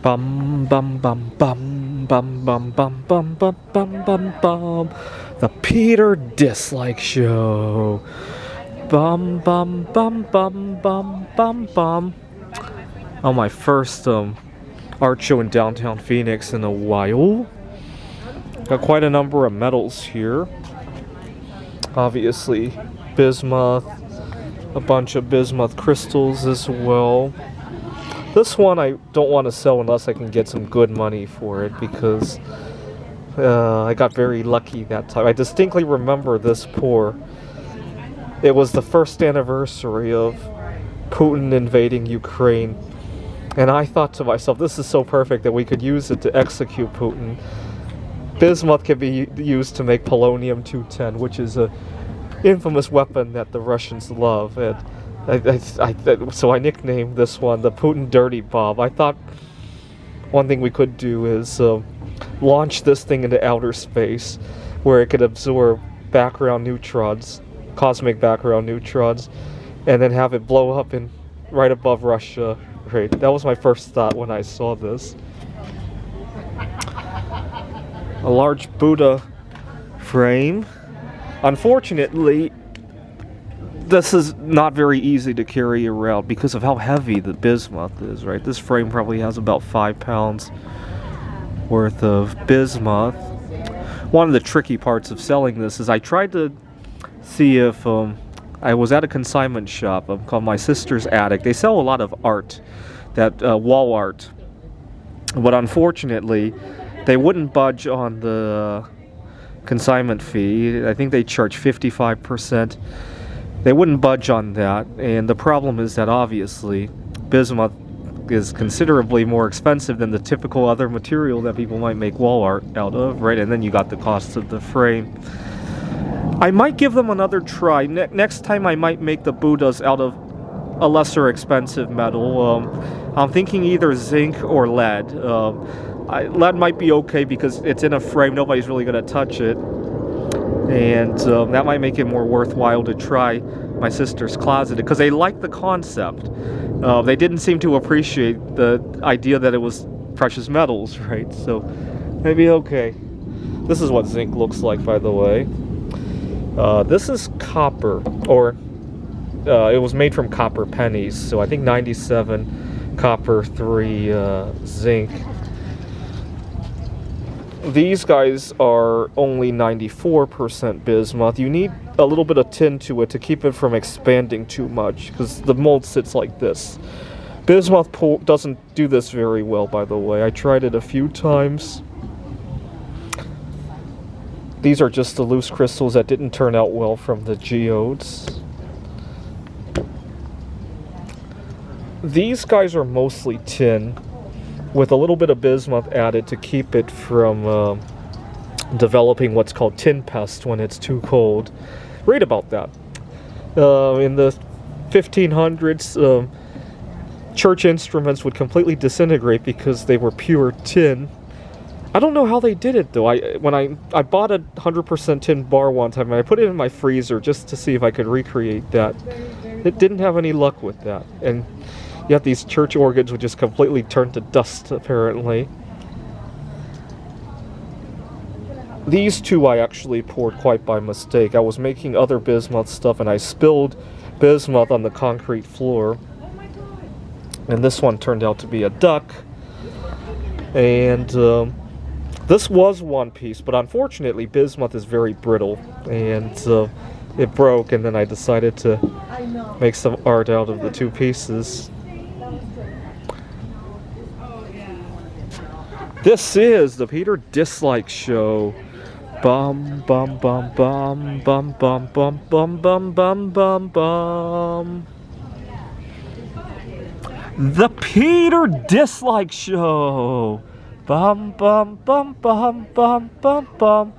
Bum bum bum bum bum bum bum bum bum bum bum bum. The Peter Dislike Show. Bum bum bum bum bum bum bum. On my first art show in downtown Phoenix in a while. Got quite a number of medals here. Obviously, bismuth, a bunch of bismuth crystals as well. This one I don't want to sell unless I can get some good money for it, because I got very lucky that time. I distinctly remember this pour. It was the first anniversary of Putin invading Ukraine, and I thought to myself, this is so perfect that we could use it to execute Putin. Bismuth can be used to make polonium-210, which is a infamous weapon that the Russians love, and so I nicknamed this one the Putin Dirty Bomb. I thought one thing we could do is launch this thing into outer space, where it could absorb background neutrons, cosmic background neutrons, and then have it blow up in right above Russia. Right, that was my first thought when I saw this. A large Buddha frame. Unfortunately, this is not very easy to carry around because of how heavy the bismuth is, right? This frame probably has about 5 pounds worth of bismuth. One of the tricky parts of selling this is I tried to see if I was at a consignment shop called My Sister's Attic. They sell a lot of art, that wall art, but unfortunately they wouldn't budge on the consignment fee. I think they charge 55%. They wouldn't budge on that, and the problem is that obviously bismuth is considerably more expensive than the typical other material that people might make wall art out of, right? And then you got the cost of the frame. I might give them another try. Next time I might make the Buddhas out of a lesser expensive metal. I'm thinking either zinc or lead. Lead might be okay because it's in a frame, nobody's really going to touch it. And that might make it more worthwhile to try My Sister's Closet, because they like the concept. They didn't seem to appreciate the idea that it was precious metals, right? So maybe okay. This is what zinc looks like, by the way. This is copper, or it was made from copper pennies, so I think 97 copper, 3 zinc. These guys are only 94% bismuth. You need a little bit of tin to it to keep it from expanding too much, because the mold sits like this. Bismuth doesn't do this very well, by the way. I tried it a few times. These are just the loose crystals that didn't turn out well from the geodes. These guys are mostly tin, with a little bit of bismuth added to keep it from developing what's called tin pest when it's too cold. Read about that. In the 1500s, church instruments would completely disintegrate because they were pure tin. I don't know how they did it, though. When I bought a 100% tin bar one time, and I put it in my freezer just to see if I could recreate that. It didn't have any luck with that. And yet these church organs would just completely turn to dust, apparently. These two I actually poured quite by mistake. I was making other bismuth stuff and I spilled bismuth on the concrete floor. And this one turned out to be a duck. And this was one piece, but unfortunately bismuth is very brittle. And it broke, and then I decided to make some art out of the two pieces. This is the Peter Dislike Show. Bum bum bum bum bum bum bum bum bum bum bum bum. The Peter Dislike Show. Bum bum bum bum bum bum bum.